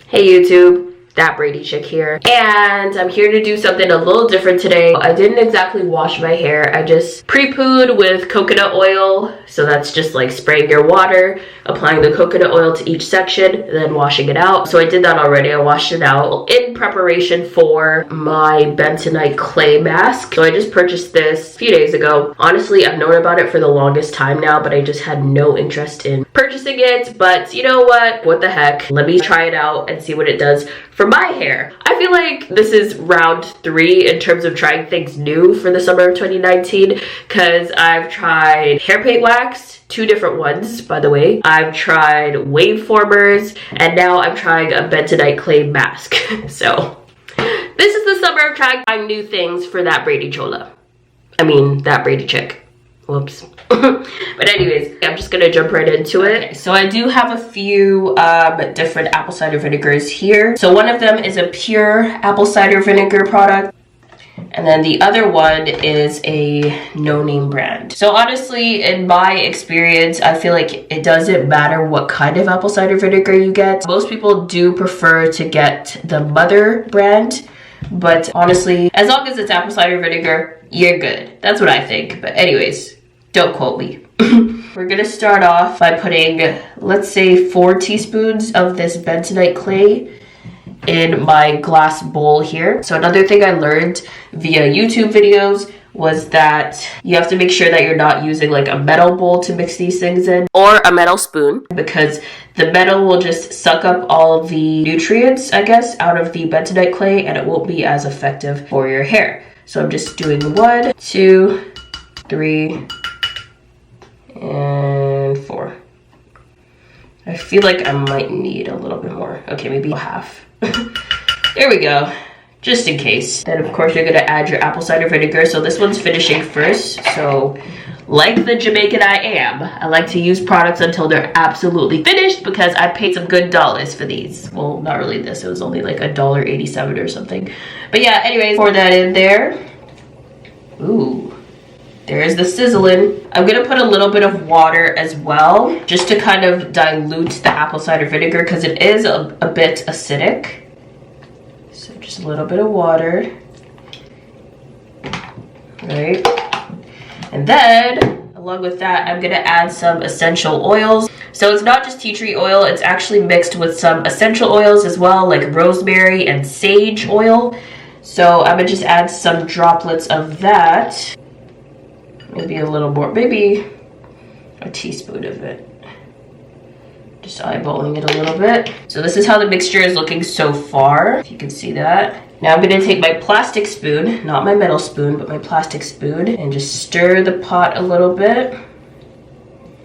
Hey YouTube, that Brady chick here, and I'm here to do something a little different today. I didn't exactly wash my hair. I just pre-pooed with coconut oil. So that's just like spraying your water, applying the coconut oil to each section, and then washing it out. So I did that already. I washed it out in preparation for my bentonite clay mask. So I just purchased this a few days ago. Honestly, I've known about it for the longest time now, but I just had no interest in purchasing it. But you know what the heck, let me try it out and see what it does for my hair. I feel like this is round 3 in terms of trying things new for the summer of 2019, because I've tried hair paint wax, 2 different ones by the way. I've tried waveformers, and now I'm trying a bentonite clay mask. So this is the summer of trying new things for that Brady chola. I mean, that Brady chick. Whoops. But anyways, I'm just gonna jump right into it. Okay, so I do have a few different apple cider vinegars here. So one of them is a pure apple cider vinegar product, and then the other one is a no-name brand. So honestly, in my experience, I feel like it doesn't matter what kind of apple cider vinegar you get. Most people do prefer to get the mother brand, but honestly, as long as it's apple cider vinegar, you're good. That's what I think. But anyways, don't quote me. We're gonna start off by putting, let's say, 4 teaspoons of this bentonite clay in my glass bowl here. So another thing I learned via YouTube videos was that you have to make sure that you're not using like a metal bowl to mix these things in, or a metal spoon, because the metal will just suck up all of the nutrients, I guess, out of the bentonite clay, and it won't be as effective for your hair. So I'm just doing 1, 2, 3, and 4. I feel like I might need a little bit more. Okay, maybe half. There we go, just in case. Then of course you're gonna add your apple cider vinegar. So this one's finishing first. So like the Jamaican I am, I like to use products until they're absolutely finished, because I paid some good dollars for these. Well, not really this, it was only like $1.87 or something. But yeah, anyways, pour that in there. Ooh, there's the sizzling. I'm gonna put a little bit of water as well, just to kind of dilute the apple cider vinegar, because it is a bit acidic. So just a little bit of water, right? And then, along with that, I'm gonna add some essential oils. So it's not just tea tree oil, it's actually mixed with some essential oils as well, like rosemary and sage oil. So I'm gonna just add some droplets of that. Maybe a little more, maybe a teaspoon of it. Just eyeballing it a little bit. So this is how the mixture is looking so far, if you can see that. Now I'm gonna take my plastic spoon, not my metal spoon, but my plastic spoon, and just stir the pot a little bit.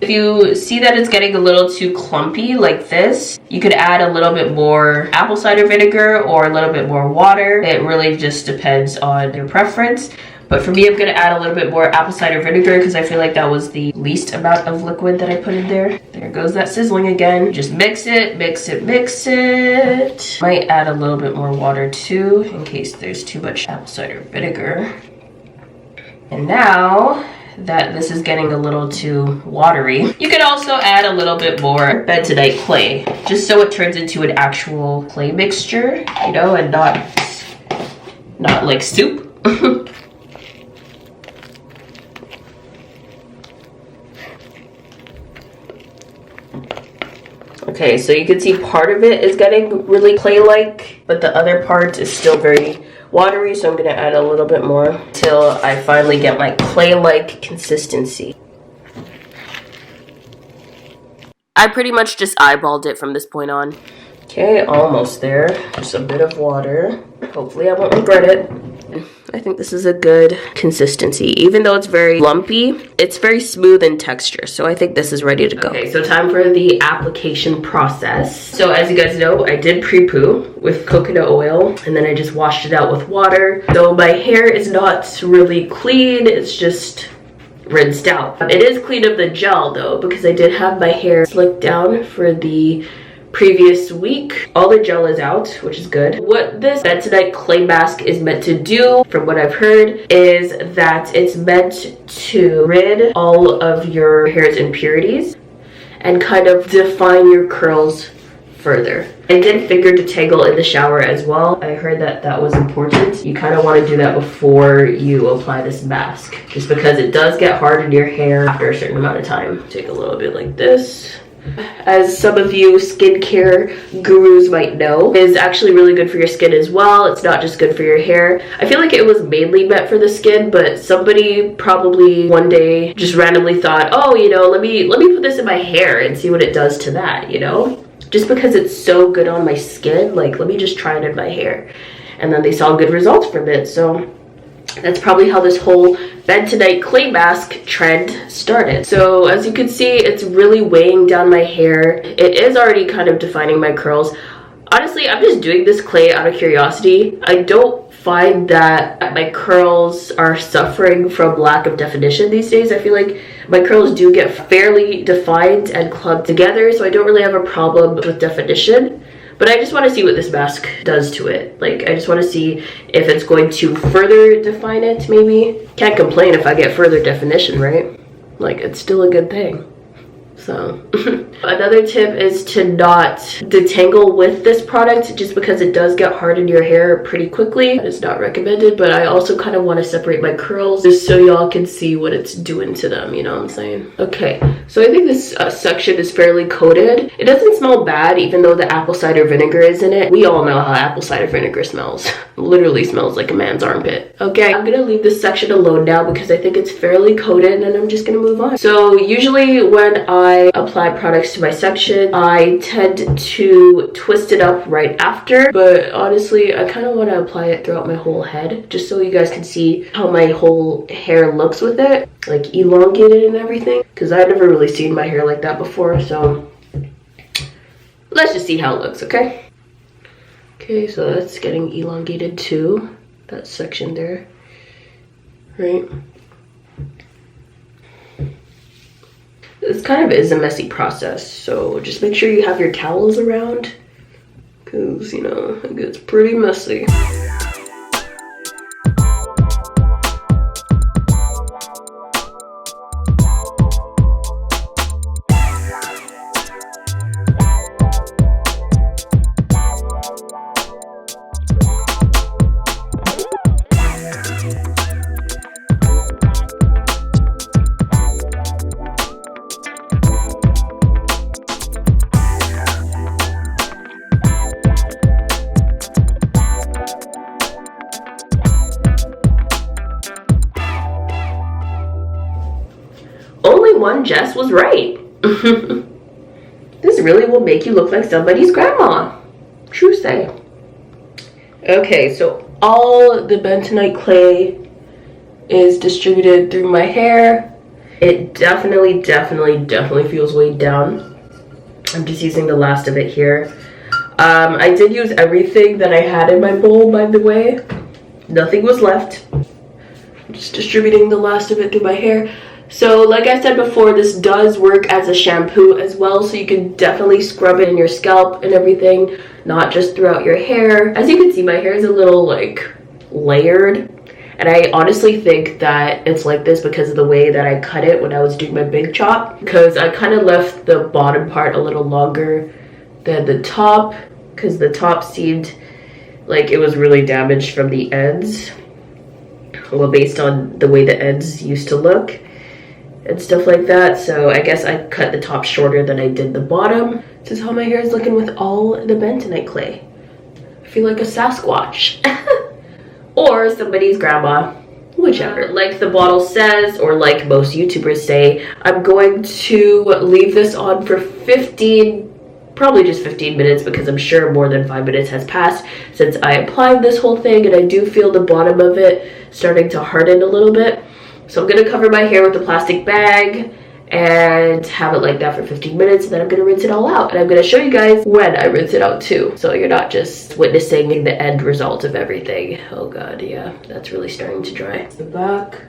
If you see that it's getting a little too clumpy like this, you could add a little bit more apple cider vinegar or a little bit more water. It really just depends on your preference. But for me, I'm gonna add a little bit more apple cider vinegar, because I feel like that was the least amount of liquid that I put in there. There goes that sizzling again. Just mix it, mix it, mix it. Might add a little bit more water too, in case there's too much apple cider vinegar. And now that this is getting a little too watery, you can also add a little bit more bentonite clay, just so it turns into an actual clay mixture, you know, and not like soup. Okay, so you can see part of it is getting really clay-like, but the other part is still very watery, so I'm gonna add a little bit more until I finally get my clay-like consistency. I pretty much just eyeballed it from this point on. Okay, almost there. Just a bit of water. Hopefully I won't regret it. I think this is a good consistency. Even though it's very lumpy, it's very smooth in texture. So I think this is ready to go. Okay, so time for the application process. So as you guys know, I did pre-poo with coconut oil, and then I just washed it out with water. So my hair is not really clean, it's just rinsed out. It is clean of the gel though, because I did have my hair slicked down for the previous week. All the gel is out, which is good. What this bentonite clay mask is meant to do, from what I've heard, is that it's meant to rid all of your hair's impurities and kind of define your curls further. I did finger detangle in the shower as well. I heard that that was important. You kind of want to do that before you apply this mask, just because it does get hard in your hair after a certain amount of time. Take a little bit like this. As some of you skincare gurus might know, is actually really good for your skin as well. It's not just good for your hair. I feel like it was mainly meant for the skin, but somebody probably one day just randomly thought, oh, you know, let me put this in my hair and see what it does to that, you know? Just because it's so good on my skin, like, let me just try it in my hair. And then they saw good results from it, so that's probably how this whole bentonite clay mask trend started. So as you can see, it's really weighing down my hair. It is already kind of defining my curls. Honestly, I'm just doing this clay out of curiosity. I don't find that my curls are suffering from lack of definition these days. I feel like my curls do get fairly defined and clumped together, so I don't really have a problem with definition. But I just want to see what this mask does to it. Like, I just want to see if it's going to further define it, maybe. Can't complain if I get further definition, right? Like, it's still a good thing. So, another tip is to not detangle with this product, just because it does get hard in your hair pretty quickly. It's not recommended, but I also kind of want to separate my curls just so y'all can see what it's doing to them, you know what I'm saying? Okay, so I think this section is fairly coated. It doesn't smell bad, even though the apple cider vinegar is in it. We all know how apple cider vinegar smells. Literally smells like a man's armpit. Okay, I'm gonna leave this section alone now because I think it's fairly coated, and I'm just gonna move on. So usually when I apply products to my section, I tend to twist it up right after, but honestly I kind of want to apply it throughout my whole head, just so you guys can see how my whole hair looks with it, like elongated and everything, because I've never really seen my hair like that before. So let's just see how it looks. Okay, so that's getting elongated too, that section there, right? This kind of is a messy process, so just make sure you have your towels around, because, you know, it gets pretty messy. Only one Jess was right. This really will make you look like somebody's grandma. True say. Okay, so all the bentonite clay is distributed through my hair. It definitely feels weighed down. I'm just using the last of it here. I did use everything that I had in my bowl, by the way. Nothing was left. I'm just distributing the last of it through my hair. So like I said before, this does work as a shampoo as well, so you can definitely scrub it in your scalp and everything, not just throughout your hair. As you can see, my hair is a little like layered, and I honestly think that it's like this because of the way that I cut it when I was doing my big chop, because I kind of left the bottom part a little longer than the top, because the top seemed like it was really damaged from the ends, well, based on the way the ends used to look and stuff like that. So I guess I cut the top shorter than I did the bottom. This is how my hair is looking with all the bentonite clay. I feel like a Sasquatch. Or somebody's grandma, whichever. Like the bottle says, or like most YouTubers say, I'm going to leave this on for probably just 15 minutes, because I'm sure more than 5 minutes has passed since I applied this whole thing, and I do feel the bottom of it starting to harden a little bit. So I'm going to cover my hair with a plastic bag and have it like that for 15 minutes, and then I'm going to rinse it all out. And I'm going to show you guys when I rinse it out too, so you're not just witnessing the end result of everything. Oh god, yeah, that's really starting to dry. The back.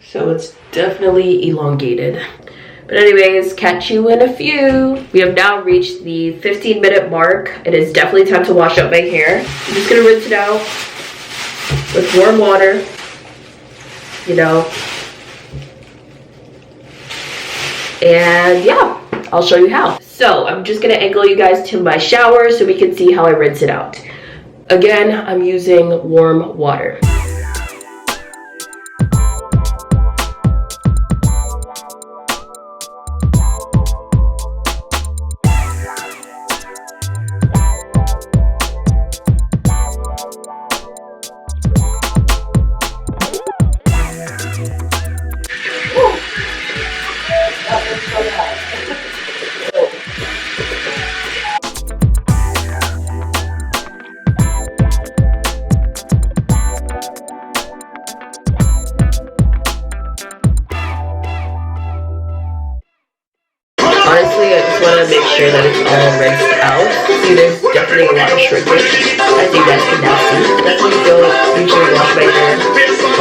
So it's definitely elongated. But anyways, catch you in a few. We have now reached the 15-minute mark. It is definitely time to wash up my hair. I'm just gonna rinse it out with warm water, you know. And yeah, I'll show you how. So I'm just gonna angle you guys to my shower so we can see how I rinse it out. Again, I'm using warm water. Honestly, I just want to make sure that it's all rinsed out. See, there's definitely a lot of shrinkage, as you guys can now see. Definitely don't usually wash my hair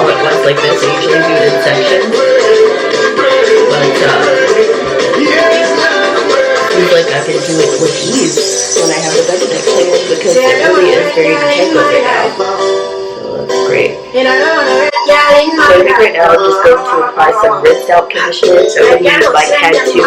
all at once like this. I usually do it in sections. But, seems like I can do it with ease when I have the Bentonite cleaner because it really is very tangled right now. So that's great. So I think right now I'm just going to apply some rinsed out conditioner. So I'm going to use my Can-2.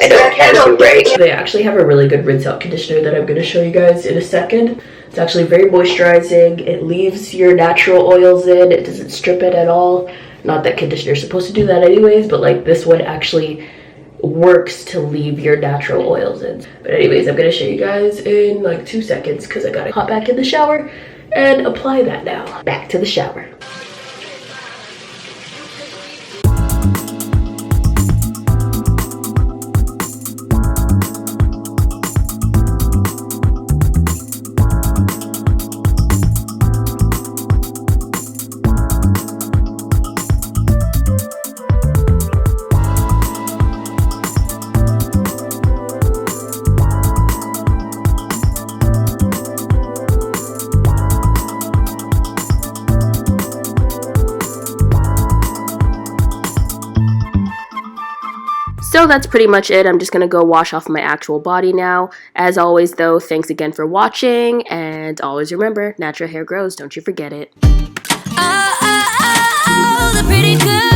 I know Can-2, right? They actually have a really good rinse out conditioner that I'm going to show you guys in a second. It's actually very moisturizing. It leaves your natural oils in. It doesn't strip it at all. Not that conditioner is supposed to do that anyways, but like this one actually works to leave your natural oils in. But anyways, I'm going to show you guys in like 2 seconds because I got to hop back in the shower and apply that now. Back to the shower. So that's pretty much it. I'm just going to go wash off my actual body now. As always though, thanks again for watching, and always remember, natural hair grows, don't you forget it. Oh, oh, oh, oh, the pretty girl.